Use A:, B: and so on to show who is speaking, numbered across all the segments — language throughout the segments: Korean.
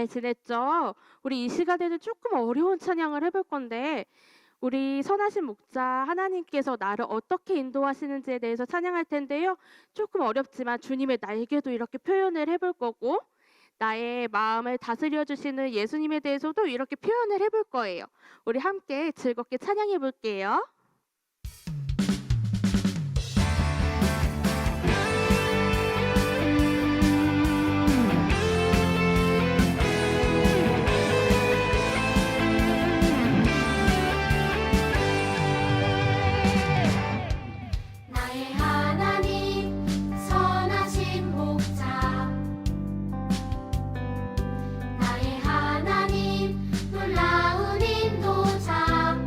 A: 잘 지냈죠? 우리 이 시간에는 조금 어려운 찬양을 해볼 건데, 우리 선하신 목자 하나님께서 나를 어떻게 인도하시는지에 대해서 찬양할 텐데요. 조금 어렵지만 주님의 날개도 이렇게 표현을 해볼 거고, 나의 마음을 다스려 주시는 예수님에 대해서도 이렇게 표현을 해볼 거예요. 우리 함께 즐겁게 찬양해 볼게요.
B: 나의 하나님 선하신 목자 나의 하나님 놀라운 인도자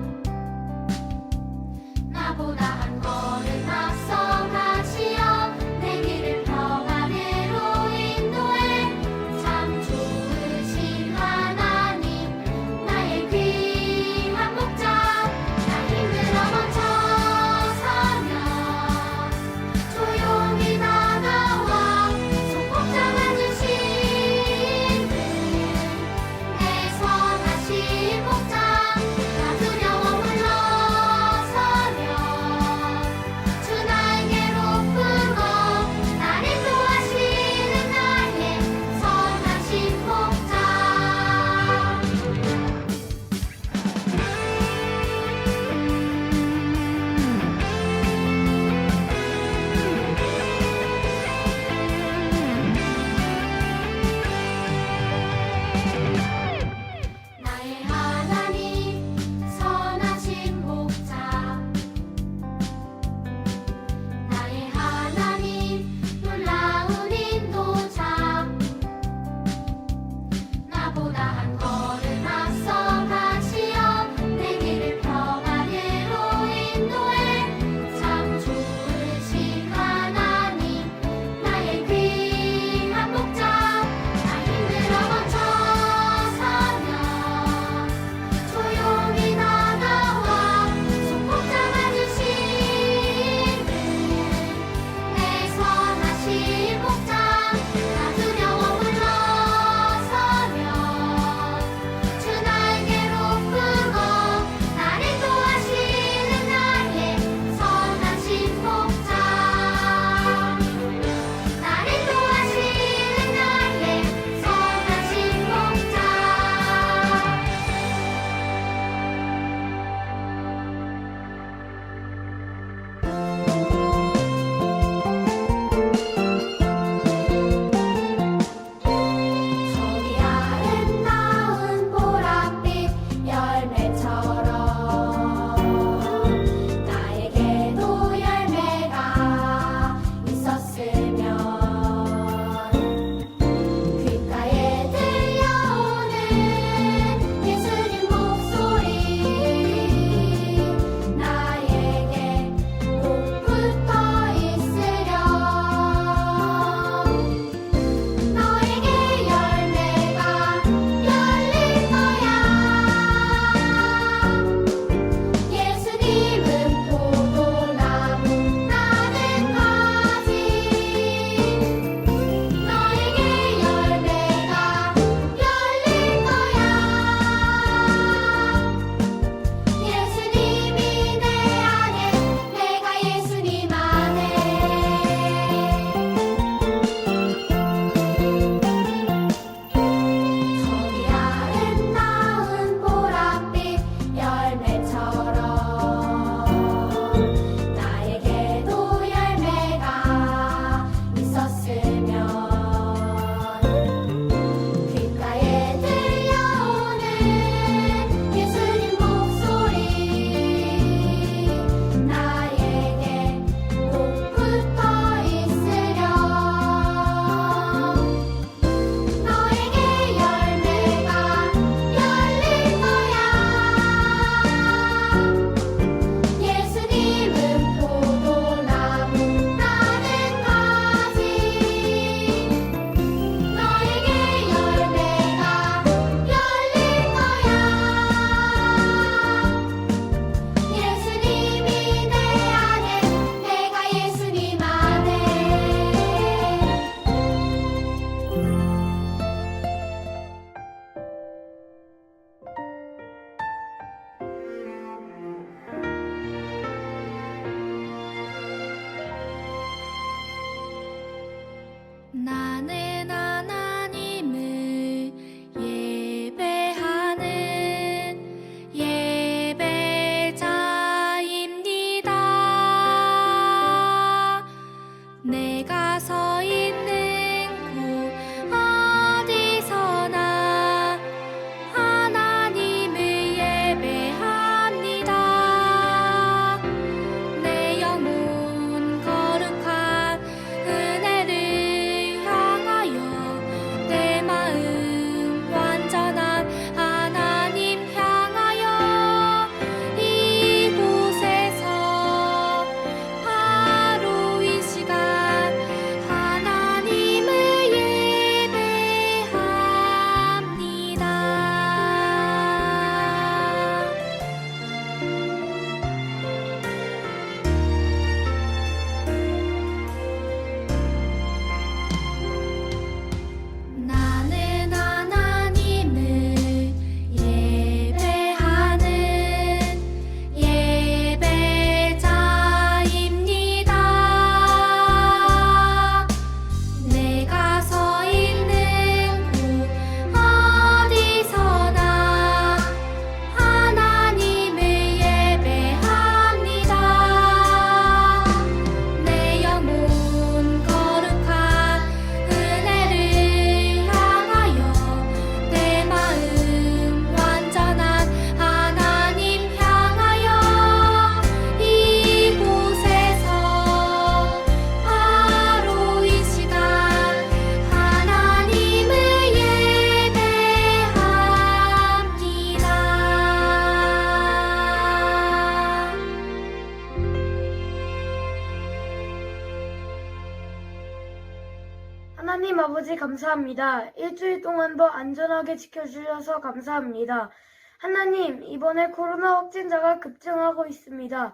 C: 하나님 아버지 감사합니다. 일주일 동안도 안전하게 지켜주셔서 감사합니다. 하나님, 이번에 코로나 확진자가 급증하고 있습니다.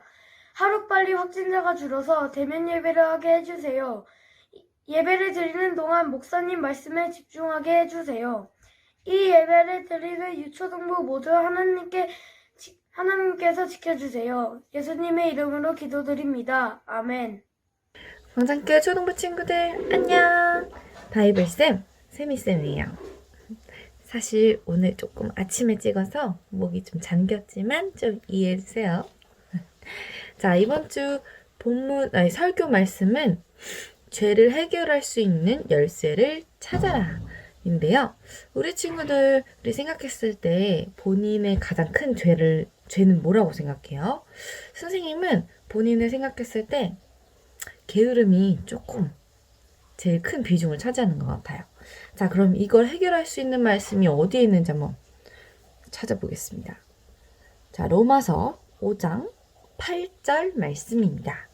C: 하루빨리 확진자가 줄어서 대면 예배를 하게 해주세요. 예배를 드리는 동안 목사님 말씀에 집중하게 해주세요. 이 예배를 드리는 유초동부 모두 하나님께서 지켜주세요. 예수님의 이름으로 기도드립니다. 아멘.
D: 광장교 초등부 친구들 안녕. 바이블쌤 세미쌤이에요. 사실 오늘 조금 아침에 찍어서 목이 좀 잠겼지만 좀 이해해주세요. 자, 이번 주 설교 말씀은 죄를 해결할 수 있는 열쇠를 찾아라 인데요. 우리 친구들 생각했을 때 본인의 가장 큰 죄는 뭐라고 생각해요? 선생님은 본인을 생각했을 때 게으름이 조금 제일 큰 비중을 차지하는 것 같아요. 자, 그럼 이걸 해결할 수 있는 말씀이 어디에 있는지 한번 찾아보겠습니다. 자, 로마서 5장 8절 말씀입니다.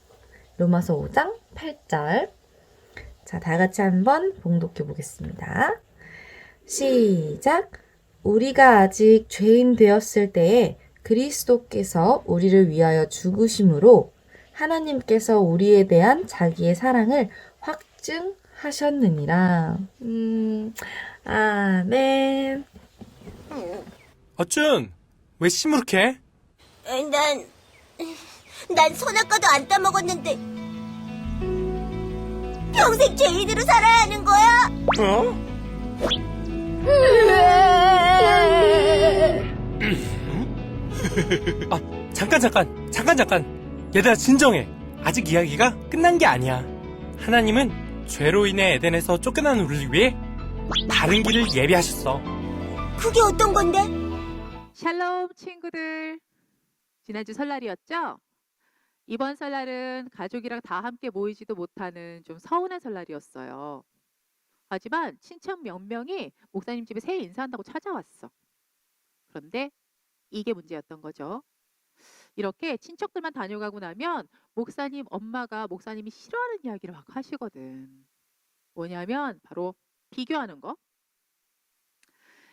D: 로마서 5장 8절. 자, 다 같이 한번 봉독해 보겠습니다. 시작! 우리가 아직 죄인 되었을 때에 그리스도께서 우리를 위하여 죽으심으로 하나님께서 우리에 대한 자기의 사랑을 확증하셨느니라. 아멘.
E: 어쭌, 왜 시무룩해?
F: 난 선악과도 안 따먹었는데 평생 죄인으로 살아야 하는 거야?
E: 어? 아, 잠깐. 얘들아, 진정해. 아직 이야기가 끝난 게 아니야. 하나님은 죄로 인해 에덴에서 쫓겨난 우리를 위해 다른 길을 예비하셨어.
F: 그게 어떤 건데?
G: 샬롬 친구들, 지난주 설날이었죠? 이번 설날은 가족이랑 다 함께 모이지도 못하는 좀 서운한 설날이었어요. 하지만 친척 몇 명이 목사님 집에 새해 인사한다고 찾아왔어. 그런데 이게 문제였던 거죠. 이렇게 친척들만 다녀가고 나면 엄마가 목사님이 싫어하는 이야기를 막 하시거든. 뭐냐면 바로 비교하는 거.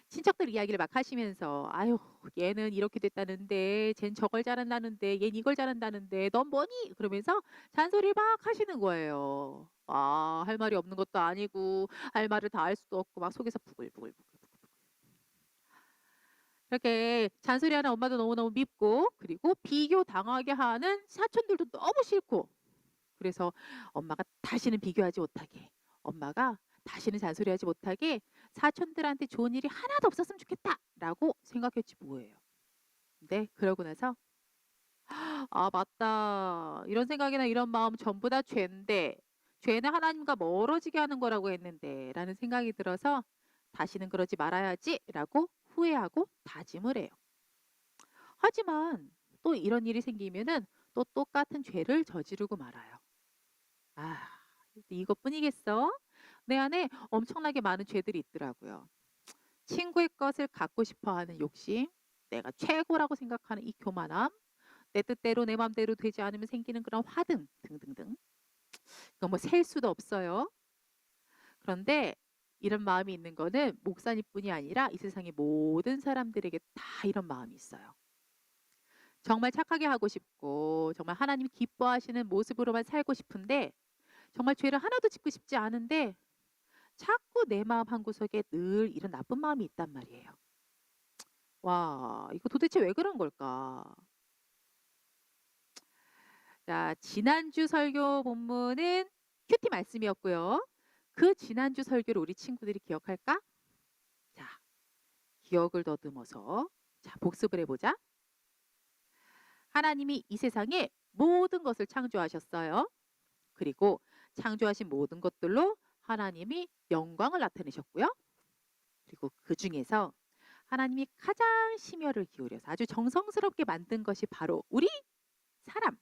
G: 친척들 이야기를 막 하시면서 아유, 얘는 이렇게 됐다는데 쟨 저걸 잘한다는데 얜 이걸 잘한다는데 넌 뭐니? 그러면서 잔소리를 막 하시는 거예요. 아, 할 말이 없는 것도 아니고 할 말을 다 할 수도 없고 막 속에서 부글부글. 이렇게 잔소리하는 엄마도 너무너무 밉고, 그리고 비교 당하게 하는 사촌들도 너무 싫고, 그래서 엄마가 다시는 비교하지 못하게, 엄마가 다시는 잔소리하지 못하게 사촌들한테 좋은 일이 하나도 없었으면 좋겠다라고 생각했지 뭐예요. 근데 그러고 나서 아, 맞다, 이런 생각이나 이런 마음 전부 다 죄인데, 죄는 하나님과 멀어지게 하는 거라고 했는데 라는 생각이 들어서 다시는 그러지 말아야지 라고 후회하고 다짐을 해요. 하지만 또 이런 일이 생기면은 또 똑같은 죄를 저지르고 말아요. 아, 이것뿐이겠어? 내 안에 엄청나게 많은 죄들이 있더라고요. 친구의 것을 갖고 싶어 하는 욕심, 내가 최고라고 생각하는 이 교만함, 내 뜻대로 내 맘대로 되지 않으면 생기는 그런 화등 등등등. 이거 뭐 셀 수도 없어요. 그런데 이런 마음이 있는 거는 목사님뿐이 아니라 이 세상의 모든 사람들에게 다 이런 마음이 있어요. 정말 착하게 하고 싶고 정말 하나님이 기뻐하시는 모습으로만 살고 싶은데 정말 죄를 하나도 짓고 싶지 않은데 자꾸 내 마음 한구석에 늘 이런 나쁜 마음이 있단 말이에요. 와, 이거 도대체 왜 그런 걸까? 자, 지난주 설교 본문은 큐티 말씀이었고요. 그 지난주 설교를 우리 친구들이 기억할까? 자, 기억을 더듬어서 복습을 해보자. 하나님이 이 세상에 모든 것을 창조하셨어요. 그리고 창조하신 모든 것들로 하나님이 영광을 나타내셨고요. 그리고 그 중에서 하나님이 가장 심혈을 기울여서 아주 정성스럽게 만든 것이 바로 우리 사람.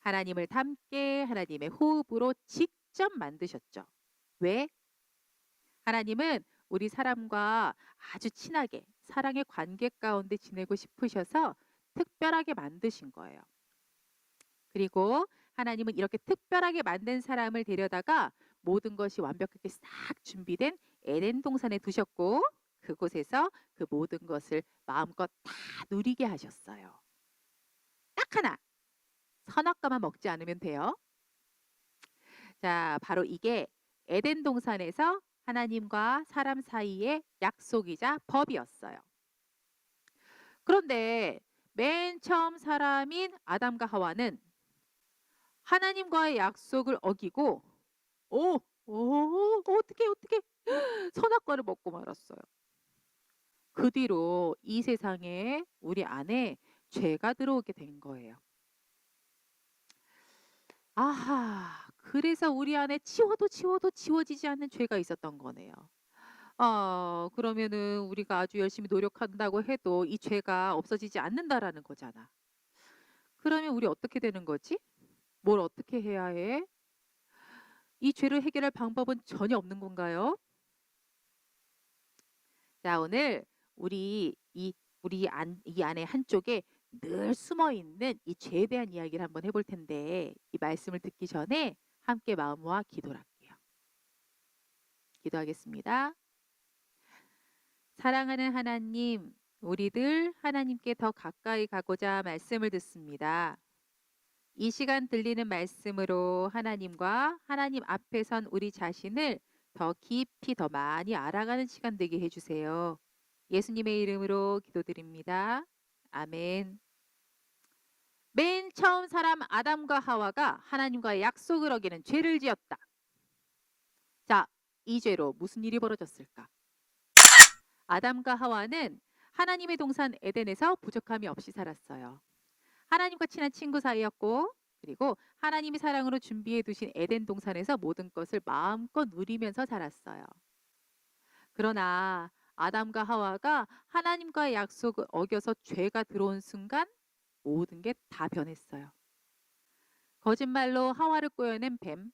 G: 하나님을 닮게 하나님의 호흡으로 직접 만드셨죠. 왜? 하나님은 우리 사람과 아주 친하게 사랑의 관계 가운데 지내고 싶으셔서 특별하게 만드신 거예요. 그리고 하나님은 이렇게 특별하게 만든 사람을 데려다가 모든 것이 완벽하게 싹 준비된 에덴 동산에 두셨고 그곳에서 그 모든 것을 마음껏 다 누리게 하셨어요. 딱 하나, 선악과만 먹지 않으면 돼요. 자, 바로 이게 에덴 동산에서 하나님과 사람 사이의 약속이자 법이었어요. 그런데 맨 처음 사람인 아담과 하와는 하나님과의 약속을 어기고 어떻게 선악과를 먹고 말았어요. 그 뒤로 이 세상에 우리 안에 죄가 들어오게 된 거예요. 아하, 그래서 우리 안에 치워도 지워지지 않는 죄가 있었던 거네요. 그러면은 우리가 아주 열심히 노력한다고 해도 이 죄가 없어지지 않는다라는 거잖아. 그러면 우리 어떻게 되는 거지? 뭘 어떻게 해야 해? 이 죄를 해결할 방법은 전혀 없는 건가요? 자, 오늘 이 안에 한쪽에 늘 숨어 있는 이 죄에 대한 이야기를 한번 해볼 텐데 이 말씀을 듣기 전에 함께 마음 모아 기도를 할게요. 기도하겠습니다. 사랑하는 하나님, 우리들 하나님께 더 가까이 가고자 말씀을 듣습니다. 이 시간 들리는 말씀으로 하나님과 하나님 앞에 선 우리 자신을 더 깊이 더 많이 알아가는 시간 되게 해주세요. 예수님의 이름으로 기도드립니다. 아멘. 맨 처음 사람 아담과 하와가 하나님과의 약속을 어기는 죄를 지었다. 자, 이 죄로 무슨 일이 벌어졌을까? 아담과 하와는 하나님의 동산 에덴에서 부족함이 없이 살았어요. 하나님과 친한 친구 사이였고 그리고 하나님이 사랑으로 준비해 두신 에덴 동산에서 모든 것을 마음껏 누리면서 살았어요. 그러나 아담과 하와가 하나님과의 약속을 어겨서 죄가 들어온 순간 모든 게 다 변했어요. 거짓말로 하와를 꼬여낸 뱀,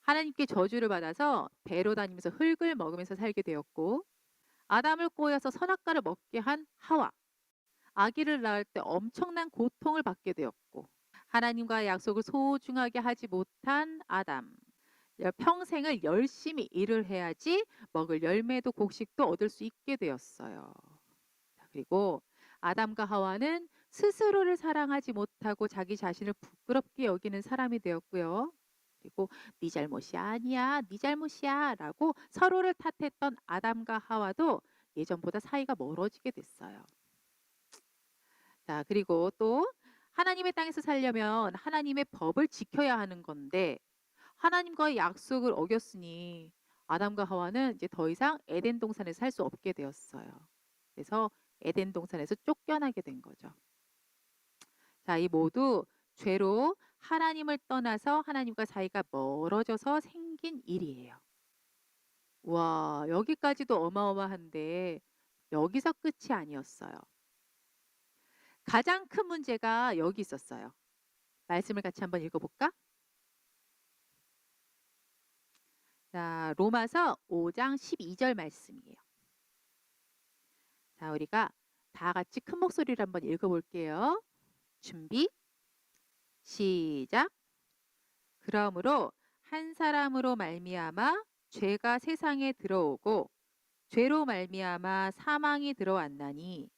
G: 하나님께 저주를 받아서 배로 다니면서 흙을 먹으면서 살게 되었고 아담을 꼬여서 선악과를 먹게 한 하와, 아기를 낳을 때 엄청난 고통을 받게 되었고 하나님과의 약속을 소중하게 하지 못한 아담, 평생을 열심히 일을 해야지 먹을 열매도 곡식도 얻을 수 있게 되었어요. 그리고 아담과 하와는 스스로를 사랑하지 못하고 자기 자신을 부끄럽게 여기는 사람이 되었고요. 그리고 네 잘못이 아니야, 네 잘못이야 라고 서로를 탓했던 아담과 하와도 예전보다 사이가 멀어지게 됐어요. 자, 그리고 또 하나님의 땅에서 살려면 하나님의 법을 지켜야 하는 건데 하나님과의 약속을 어겼으니 아담과 하와는 이제 더 이상 에덴 동산에서 살 수 없게 되었어요. 그래서 에덴 동산에서 쫓겨나게 된 거죠. 자, 이 모두 죄로 하나님을 떠나서 하나님과 사이가 멀어져서 생긴 일이에요. 와, 여기까지도 어마어마한데 여기서 끝이 아니었어요. 가장 큰 문제가 여기 있었어요. 말씀을 같이 한번 읽어볼까? 자, 로마서 5장 12절 말씀이에요. 자, 우리가 다 같이 큰 목소리로 한번 읽어볼게요. 준비, 시작. 그러므로 한 사람으로 말미암아 죄가 세상에 들어오고 죄로 말미암아 사망이 들어왔나니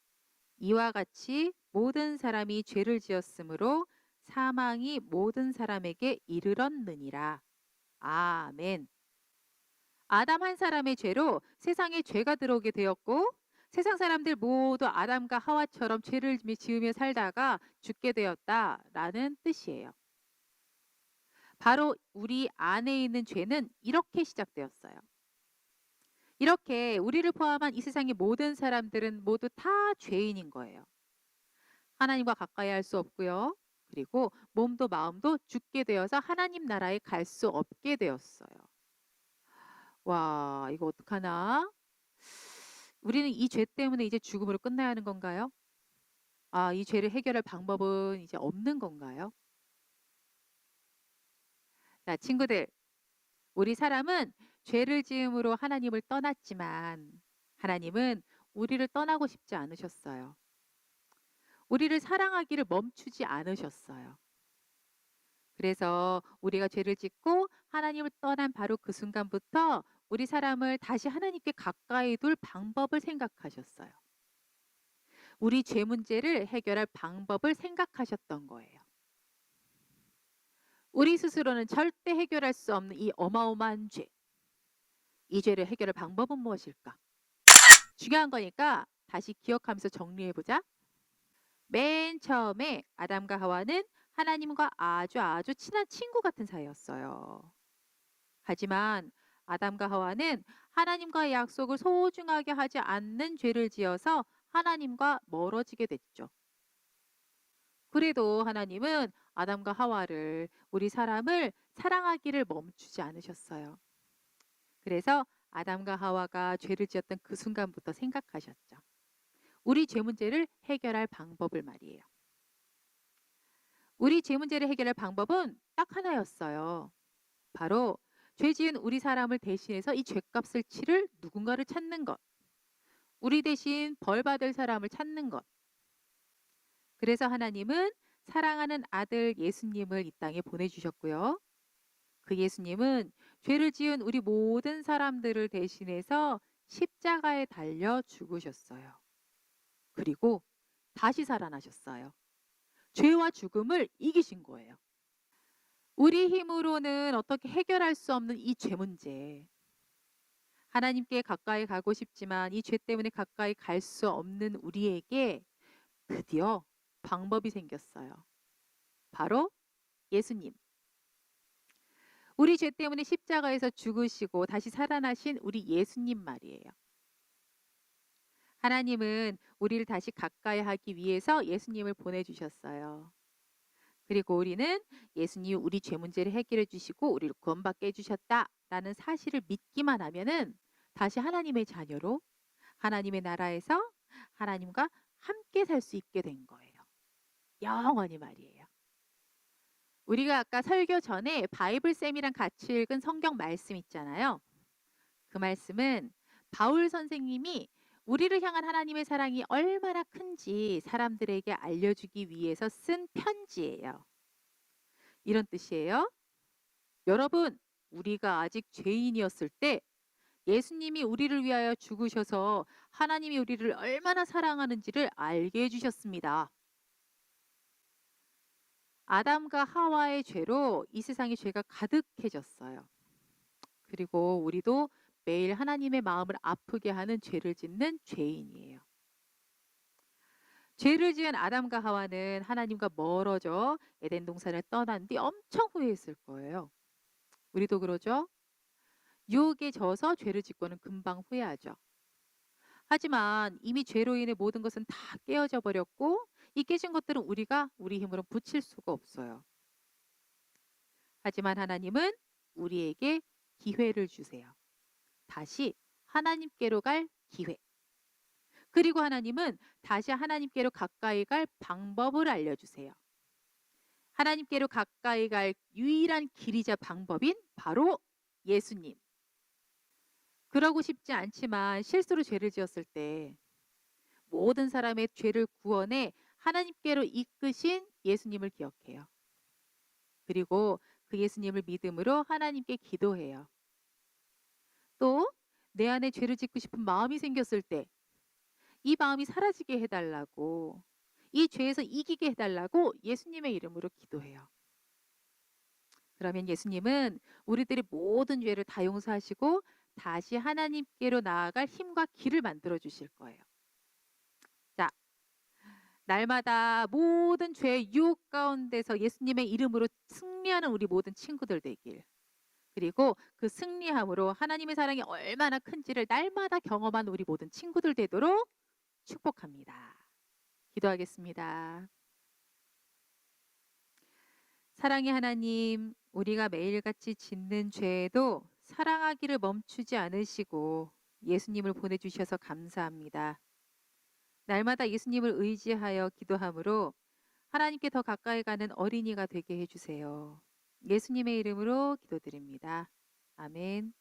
G: 이와 같이 모든 사람이 죄를 지었으므로 사망이 모든 사람에게 이르렀느니라. 아멘. 아담 한 사람의 죄로 세상에 죄가 들어오게 되었고 세상 사람들 모두 아담과 하와처럼 죄를 지으며 살다가 죽게 되었다라는 뜻이에요. 바로 우리 안에 있는 죄는 이렇게 시작되었어요. 이렇게 우리를 포함한 이 세상의 모든 사람들은 모두 다 죄인인 거예요. 하나님과 가까이 할 수 없고요. 그리고 몸도 마음도 죽게 되어서 하나님 나라에 갈 수 없게 되었어요. 와, 이거 어떡하나? 우리는 이 죄 때문에 이제 죽음으로 끝나야 하는 건가요? 이 죄를 해결할 방법은 이제 없는 건가요? 자, 친구들, 우리 사람은 죄를 지음으로 하나님을 떠났지만 하나님은 우리를 떠나고 싶지 않으셨어요. 우리를 사랑하기를 멈추지 않으셨어요. 그래서 우리가 죄를 짓고 하나님을 떠난 바로 그 순간부터 우리 사람을 다시 하나님께 가까이 둘 방법을 생각하셨어요. 우리 죄 문제를 해결할 방법을 생각하셨던 거예요. 우리 스스로는 절대 해결할 수 없는 이 어마어마한 죄. 이 죄를 해결할 방법은 무엇일까? 중요한 거니까 다시 기억하면서 정리해보자. 맨 처음에 아담과 하와는 하나님과 아주 친한 친구 같은 사이였어요. 하지만 아담과 하와는 하나님과의 약속을 소중하게 하지 않는 죄를 지어서 하나님과 멀어지게 됐죠. 그래도 하나님은 아담과 하와를, 우리 사람을 사랑하기를 멈추지 않으셨어요. 그래서 아담과 하와가 죄를 지었던 그 순간부터 생각하셨죠. 우리 죄 문제를 해결할 방법을 말이에요. 우리 죄 문제를 해결할 방법은 딱 하나였어요. 바로 죄 지은 우리 사람을 대신해서 이 죄값을 치를 누군가를 찾는 것. 우리 대신 벌 받을 사람을 찾는 것. 그래서 하나님은 사랑하는 아들 예수님을 이 땅에 보내주셨고요. 그 예수님은 죄를 지은 우리 모든 사람들을 대신해서 십자가에 달려 죽으셨어요. 그리고 다시 살아나셨어요. 죄와 죽음을 이기신 거예요. 우리 힘으로는 어떻게 해결할 수 없는 이 죄 문제. 하나님께 가까이 가고 싶지만 이 죄 때문에 가까이 갈 수 없는 우리에게 드디어 방법이 생겼어요. 바로 예수님. 우리 죄 때문에 십자가에서 죽으시고 다시 살아나신 우리 예수님 말이에요. 하나님은 우리를 다시 가까이 하기 위해서 예수님을 보내주셨어요. 그리고 우리는 예수님이 우리 죄 문제를 해결해 주시고 우리를 구원받게 해주셨다라는 사실을 믿기만 하면은 다시 하나님의 자녀로 하나님의 나라에서 하나님과 함께 살 수 있게 된 거예요. 영원히 말이에요. 우리가 아까 설교 전에 바이블쌤이랑 같이 읽은 성경 말씀 있잖아요. 그 말씀은 바울 선생님이 우리를 향한 하나님의 사랑이 얼마나 큰지 사람들에게 알려주기 위해서 쓴 편지예요. 이런 뜻이에요. 여러분, 우리가 아직 죄인이었을 때 예수님이 우리를 위하여 죽으셔서 하나님이 우리를 얼마나 사랑하는지를 알게 해주셨습니다. 아담과 하와의 죄로 이 세상에 죄가 가득해졌어요. 그리고 우리도 매일 하나님의 마음을 아프게 하는 죄를 짓는 죄인이에요. 죄를 지은 아담과 하와는 하나님과 멀어져 에덴 동산을 떠난 뒤 엄청 후회했을 거예요. 우리도 그러죠? 유혹에 져서 죄를 짓고는 금방 후회하죠. 하지만 이미 죄로 인해 모든 것은 다 깨어져 버렸고 이 깨진 것들은 우리가 우리 힘으로 붙일 수가 없어요. 하지만 하나님은 우리에게 기회를 주세요. 다시 하나님께로 갈 기회. 그리고 하나님은 다시 하나님께로 가까이 갈 방법을 알려주세요. 하나님께로 가까이 갈 유일한 길이자 방법인 바로 예수님. 그러고 싶지 않지만 실수로 죄를 지었을 때 모든 사람의 죄를 구원해 하나님께로 이끄신 예수님을 기억해요. 그리고 그 예수님을 믿음으로 하나님께 기도해요. 또 내 안에 죄를 짓고 싶은 마음이 생겼을 때 이 마음이 사라지게 해달라고, 이 죄에서 이기게 해달라고 예수님의 이름으로 기도해요. 그러면 예수님은 우리들의 모든 죄를 다 용서하시고 다시 하나님께로 나아갈 힘과 길을 만들어 주실 거예요. 자, 날마다 모든 죄의 유혹 가운데서 예수님의 이름으로 승리하는 우리 모든 친구들 되길. 그리고 그 승리함으로 하나님의 사랑이 얼마나 큰지를 날마다 경험한 우리 모든 친구들 되도록 축복합니다. 기도하겠습니다. 사랑의 하나님, 우리가 매일같이 짓는 죄에도 사랑하기를 멈추지 않으시고 예수님을 보내주셔서 감사합니다. 날마다 예수님을 의지하여 기도함으로 하나님께 더 가까이 가는 어린이가 되게 해주세요. 예수님의 이름으로 기도드립니다. 아멘.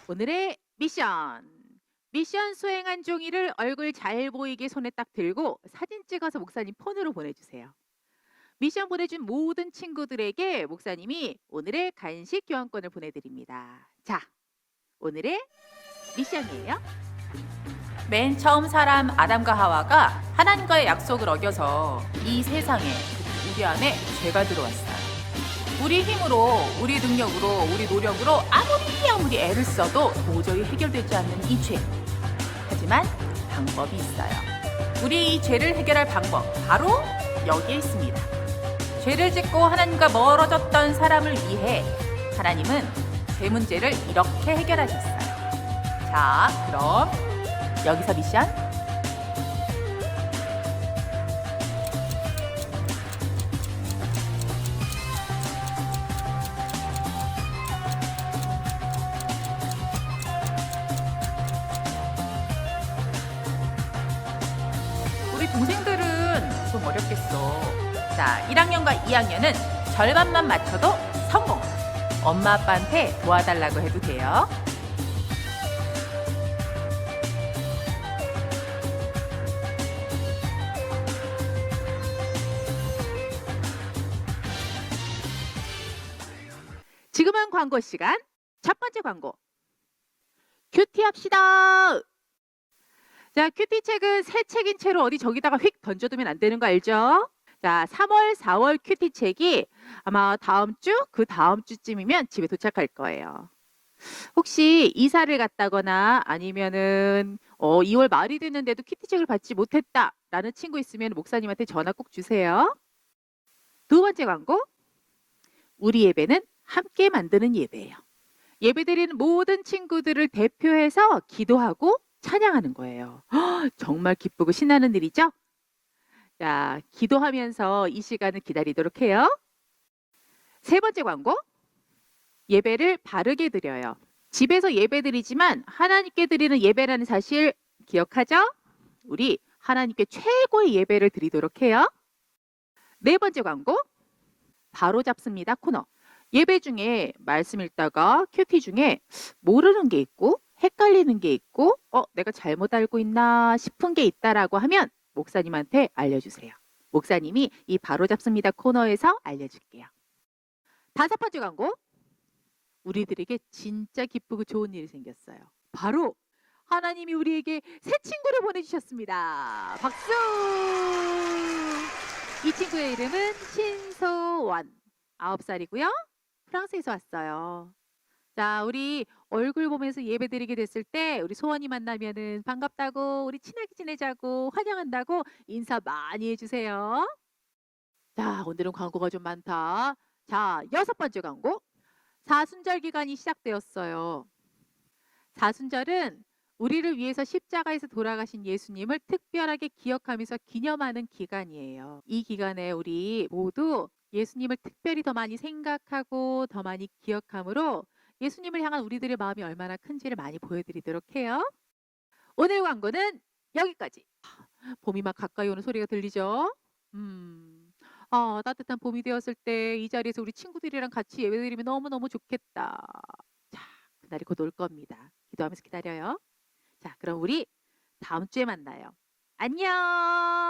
G: 오늘의 미션. 미션 수행한 종이를 얼굴 잘 보이게 손에 딱 들고 사진 찍어서 목사님 폰으로 보내주세요. 미션 보내준 모든 친구들에게 목사님이 오늘의 간식 교환권을 보내드립니다. 자, 오늘의 미션이에요. 맨 처음 사람 아담과 하와가 하나님과의 약속을 어겨서 이 세상에, 우리 안에 죄가 들어왔어요. 우리 힘으로, 우리 능력으로, 우리 노력으로 아무리 애를 써도 도저히 해결되지 않는 이 죄. 하지만 방법이 있어요. 우리 이 죄를 해결할 방법, 바로 여기에 있습니다. 죄를 짓고 하나님과 멀어졌던 사람을 위해 하나님은 죄 문제를 이렇게 해결하셨어요. 자, 그럼 여기서 미션. 우리 동생들은 좀 어렵겠어. 자, 1학년과 2학년은 절반만 맞춰도 성공. 엄마 아빠한테 도와달라고 해도 돼요. 지금은 광고 시간. 첫 번째 광고. 큐티 합시다. 자, 큐티 책은 새 책인 채로 어디 저기다가 휙 던져두면 안 되는 거 알죠? 자, 3월, 4월 큐티 책이 아마 다음 주, 그 다음 주쯤이면 집에 도착할 거예요. 혹시 이사를 갔다거나 아니면은 2월 말이 됐는데도 큐티 책을 받지 못했다라는 친구 있으면 목사님한테 전화 꼭 주세요. 두 번째 광고. 우리 예배는 함께 만드는 예배예요. 예배드리는 모든 친구들을 대표해서 기도하고 찬양하는 거예요. 정말 기쁘고 신나는 일이죠? 자, 기도하면서 이 시간을 기다리도록 해요. 세 번째 광고. 예배를 바르게 드려요. 집에서 예배 드리지만 하나님께 드리는 예배라는 사실 기억하죠? 우리 하나님께 최고의 예배를 드리도록 해요. 네 번째 광고. 바로 잡습니다 코너. 예배 중에 말씀 읽다가 큐티 중에 모르는 게 있고 헷갈리는 게 있고 내가 잘못 알고 있나 싶은 게 있다라고 하면 목사님한테 알려주세요. 목사님이 이 바로 잡습니다 코너에서 알려줄게요. 다섯 번째 광고. 우리들에게 진짜 기쁘고 좋은 일이 생겼어요. 바로 하나님이 우리에게 새 친구를 보내주셨습니다. 박수! 이 친구의 이름은 신소원. 9살이고요. 프랑스에서 왔어요. 자, 우리 얼굴 보면서 예배 드리게 됐을 때 우리 소원이 만나면은 반갑다고, 우리 친하게 지내자고, 환영한다고 인사 많이 해주세요. 자, 오늘은 광고가 좀 많다. 자, 여섯 번째 광고. 사순절 기간이 시작되었어요. 사순절은 우리를 위해서 십자가에서 돌아가신 예수님을 특별하게 기억하면서 기념하는 기간이에요. 이 기간에 우리 모두 예수님을 특별히 더 많이 생각하고 더 많이 기억함으로 예수님을 향한 우리들의 마음이 얼마나 큰지를 많이 보여드리도록 해요. 오늘 광고는 여기까지. 봄이 막 가까이 오는 소리가 들리죠? 따뜻한 봄이 되었을 때 이 자리에서 우리 친구들이랑 같이 예배드리면 너무너무 좋겠다. 자, 그날이 곧 올 겁니다. 기도하면서 기다려요. 자, 그럼 우리 다음 주에 만나요. 안녕!